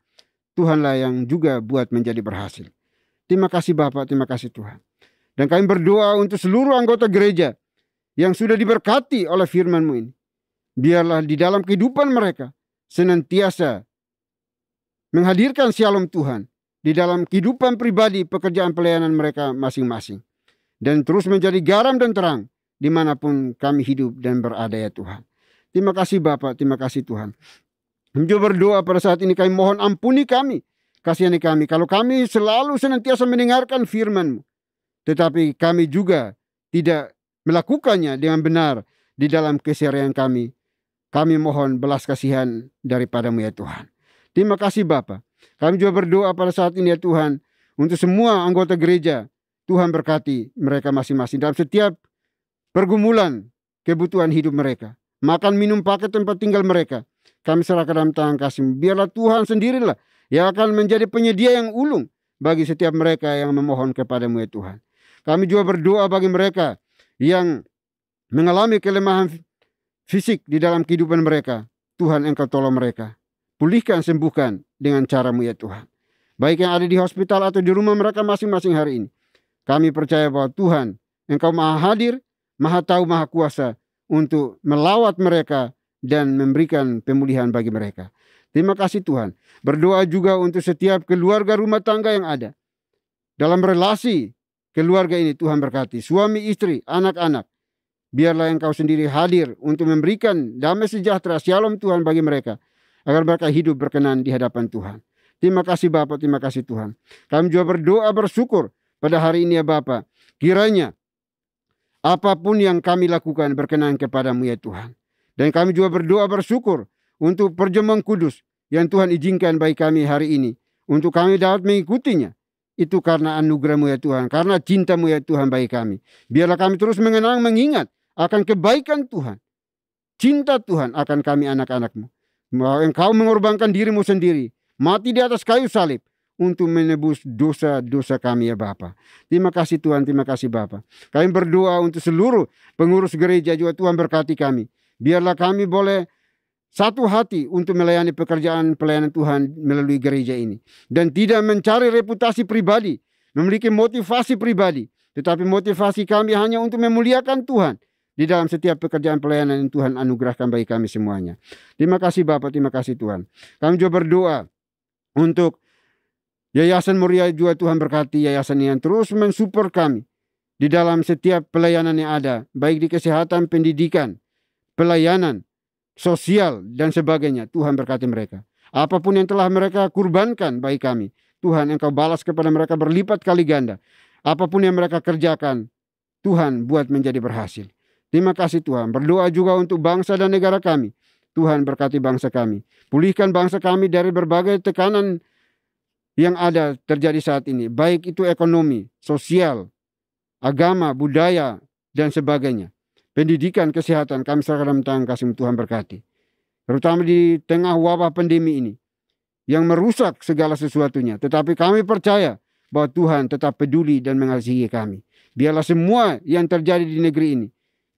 Tuhanlah yang juga buat menjadi berhasil. Terima kasih Bapak, terima kasih Tuhan. Dan kami berdoa untuk seluruh anggota gereja yang sudah diberkati oleh firman-Mu ini. Biarlah di dalam kehidupan mereka senantiasa menghadirkan shalom Tuhan di dalam kehidupan pribadi, pekerjaan, pelayanan mereka masing-masing. Dan terus menjadi garam dan terang dimanapun kami hidup dan berada ya Tuhan. Terima kasih Bapak, terima kasih Tuhan. Kami juga berdoa pada saat ini, kami mohon ampuni kami, kasihani kami, kalau kami selalu senantiasa mendengarkan firman-Mu, tetapi kami juga tidak melakukannya dengan benar di dalam keseharian kami. Kami mohon belas kasihan daripada-Mu ya Tuhan. Terima kasih Bapa. Kami juga berdoa pada saat ini ya Tuhan, untuk semua anggota gereja. Tuhan berkati mereka masing-masing dalam setiap pergumulan kebutuhan hidup mereka. Makan, minum, pakai, tempat tinggal mereka. Kami serahkan dalam tangan kasih-Mu. Biarlah Tuhan sendirilah yang akan menjadi penyedia yang ulung bagi setiap mereka yang memohon kepada-Mu ya Tuhan. Kami juga berdoa bagi mereka yang mengalami kelemahan fisik di dalam kehidupan mereka. Tuhan, Engkau tolong mereka. Pulihkan, sembuhkan dengan cara-Mu ya Tuhan. Baik yang ada di hospital atau di rumah mereka masing-masing hari ini. Kami percaya bahwa Tuhan, Engkau maha hadir, maha tahu, maha kuasa untuk melawat mereka dan memberikan pemulihan bagi mereka. Terima kasih Tuhan. Berdoa juga untuk setiap keluarga rumah tangga yang ada. Dalam relasi keluarga ini Tuhan berkati. Suami, istri, anak-anak. Biarlah Engkau sendiri hadir untuk memberikan damai sejahtera, shalom Tuhan bagi mereka. Agar mereka hidup berkenan di hadapan Tuhan. Terima kasih Bapak, terima kasih Tuhan. Kami juga berdoa bersyukur pada hari ini ya Bapak. Kiranya apapun yang kami lakukan berkenan kepada-Mu ya Tuhan. Dan kami juga berdoa bersyukur untuk perjamuan kudus yang Tuhan izinkan bagi kami hari ini. Untuk kami dapat mengikutinya. Itu karena anugerah-Mu ya Tuhan. Karena cinta-Mu ya Tuhan bagi kami. Biarlah kami terus mengenang, mengingat akan kebaikan Tuhan. Cinta Tuhan akan kami anak-anak-Mu. Bahwa Engkau mengorbankan diri-Mu sendiri. Mati di atas kayu salib. Untuk menebus dosa-dosa kami ya Bapa. Terima kasih Tuhan, terima kasih Bapa. Kami berdoa untuk seluruh pengurus gereja juga Tuhan berkati kami. Biarlah kami boleh satu hati untuk melayani pekerjaan pelayanan Tuhan melalui gereja ini. Dan tidak mencari reputasi pribadi, memiliki motivasi pribadi. Tetapi motivasi kami hanya untuk memuliakan Tuhan di dalam setiap pekerjaan pelayanan yang Tuhan anugerahkan bagi kami semuanya. Terima kasih Bapa, terima kasih Tuhan. Kami juga berdoa untuk Yayasan Muria juga Tuhan berkati yayasan yang terus mensupport kami di dalam setiap pelayanan yang ada, baik di kesehatan, pendidikan, pelayanan, sosial, dan sebagainya. Tuhan berkati mereka. Apapun yang telah mereka kurbankan bagi kami, Tuhan Engkau balas kepada mereka berlipat kali ganda. Apapun yang mereka kerjakan, Tuhan buat menjadi berhasil. Terima kasih Tuhan. Berdoa juga untuk bangsa dan negara kami. Tuhan berkati bangsa kami. Pulihkan bangsa kami dari berbagai tekanan yang ada terjadi saat ini, baik itu ekonomi, sosial, agama, budaya, dan sebagainya. Pendidikan, kesehatan, kami serahkan dalam tangan kasih-Mu Tuhan berkati. Terutama di tengah wabah pandemi ini, yang merusak segala sesuatunya. Tetapi kami percaya bahwa Tuhan tetap peduli dan mengasihi kami. Biarlah semua yang terjadi di negeri ini,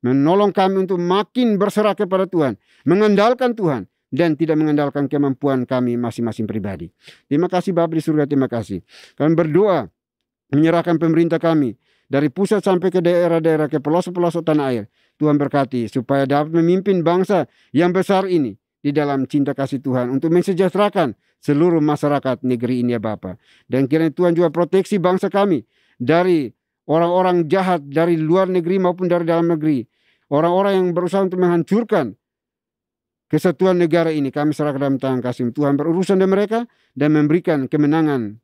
menolong kami untuk makin berserah kepada Tuhan, mengandalkan Tuhan, dan tidak mengandalkan kemampuan kami masing-masing pribadi. Terima kasih Bapa di surga, terima kasih. Kami berdoa menyerahkan pemerintah kami dari pusat sampai ke daerah-daerah, ke pelosok-pelosok tanah air. Tuhan berkati supaya dapat memimpin bangsa yang besar ini di dalam cinta kasih Tuhan untuk mensejahterakan seluruh masyarakat negeri ini ya Bapa. Dan kiranya Tuhan juga proteksi bangsa kami dari orang-orang jahat dari luar negeri maupun dari dalam negeri. Orang-orang yang berusaha untuk menghancurkan kesatuan negara ini, kami serahkan dalam tangan kasih Tuhan berurusan dengan mereka dan memberikan kemenangan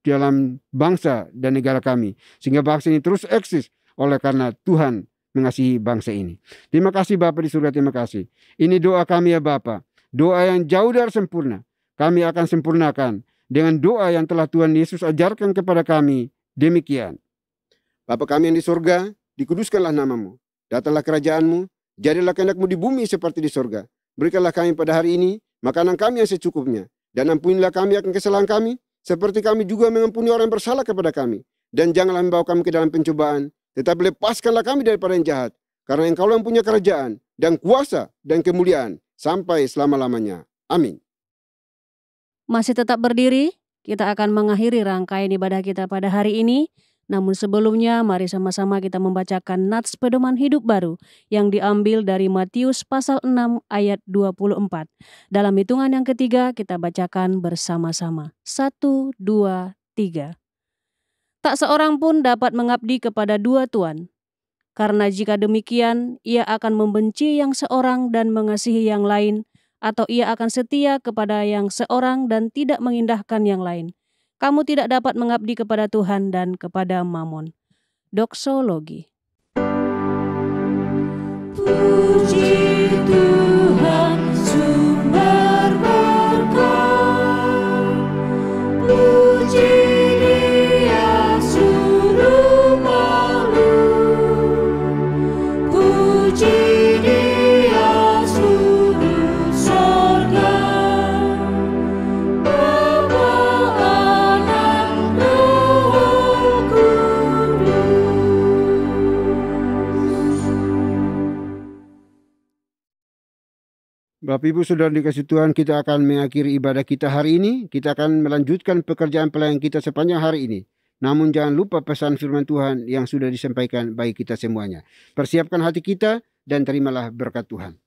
dalam bangsa dan negara kami, sehingga bangsa ini terus eksis oleh karena Tuhan mengasihi bangsa ini. Terima kasih Bapa di surga, terima kasih. Ini doa kami ya Bapa, doa yang jauh dari sempurna. Kami akan sempurnakan dengan doa yang telah Tuhan Yesus ajarkan kepada kami. Demikian. Bapa kami yang di surga, dikuduskanlah namamu. Datanglah kerajaanmu, jadilah kehendak-mu di bumi seperti di surga. Berikanlah kami pada hari ini makanan kami yang secukupnya. Dan ampunilah kami akan kesalahan kami, seperti kami juga mengampuni orang yang bersalah kepada kami. Dan janganlah membawa kami ke dalam pencobaan, tetapi lepaskanlah kami daripada yang jahat. Karena Engkau yang punya kerajaan, dan kuasa, dan kemuliaan, sampai selama-lamanya. Amin. Masih tetap berdiri, kita akan mengakhiri rangkaian ibadah kita pada hari ini. Namun sebelumnya, mari sama-sama kita membacakan nats pedoman hidup baru yang diambil dari Matius pasal 6 ayat 24. Dalam hitungan yang ketiga, kita bacakan bersama-sama. 1, 2, 3. Tak seorang pun dapat mengabdi kepada dua tuan, karena jika demikian, ia akan membenci yang seorang dan mengasihi yang lain, atau ia akan setia kepada yang seorang dan tidak mengindahkan yang lain. Kamu tidak dapat mengabdi kepada Tuhan dan kepada Mamon. Doksologi. Puji Tuhan sumber berkat, puji Dia suruh makhluk, puji Dia suruh sorga. Bapak Ibu Saudara dikasih Tuhan, kita akan mengakhiri ibadah kita hari ini. Kita akan melanjutkan pekerjaan pelayan kita sepanjang hari ini. Namun jangan lupa pesan firman Tuhan yang sudah disampaikan bagi kita semuanya. Persiapkan hati kita dan terimalah berkat Tuhan.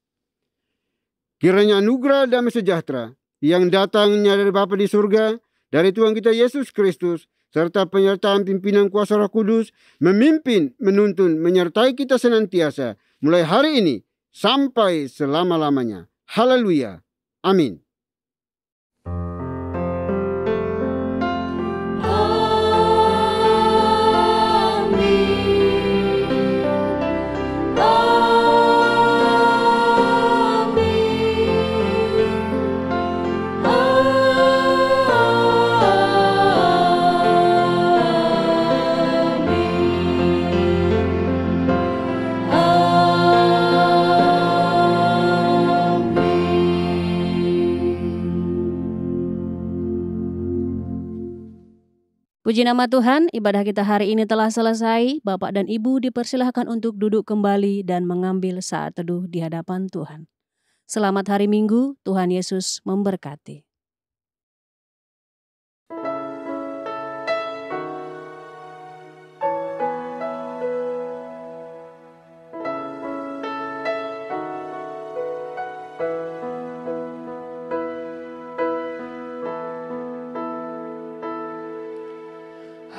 Kiranya anugerah damai sejahtera yang datangnya dari Bapa di surga, dari Tuhan kita Yesus Kristus, serta penyertaan pimpinan kuasa Roh Kudus, memimpin, menuntun, menyertai kita senantiasa, mulai hari ini sampai selama-lamanya. Haleluya. Amin. Puji nama Tuhan, ibadah kita hari ini telah selesai. Bapak dan Ibu dipersilahkan untuk duduk kembali dan mengambil saat teduh di hadapan Tuhan. Selamat hari Minggu, Tuhan Yesus memberkati.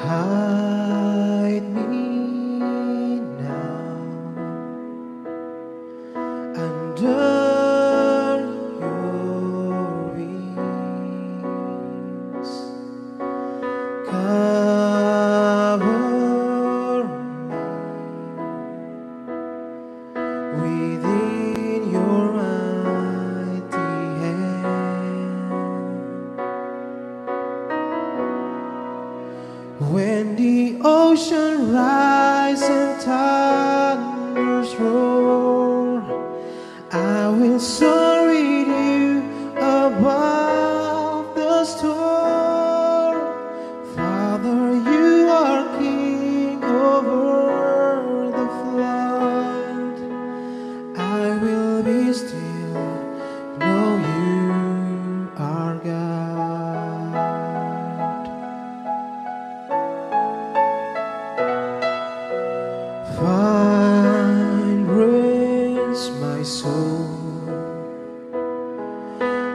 Hide me now under your wings. Cover me within your mighty hand. When the ocean rise and thunders roar, I will soar with you above the storm. Father, you are king over the flood. I will be still, know you are God. Find rest, my soul,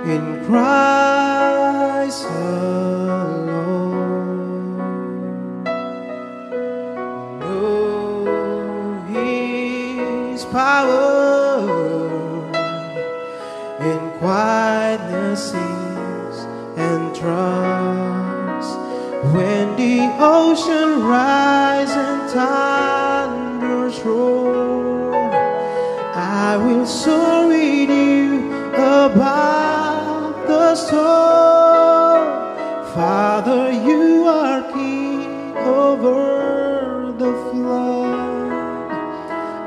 in Christ alone. Know His power in quietness and trust. When ocean rise and thunders roar, I will soar with you above the storm. Father, you are king over the flood.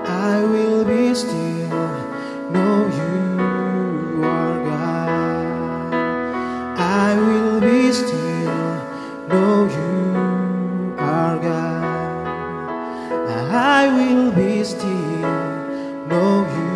I will be still, know you are God. I will be still, know you are God. I will be still, know you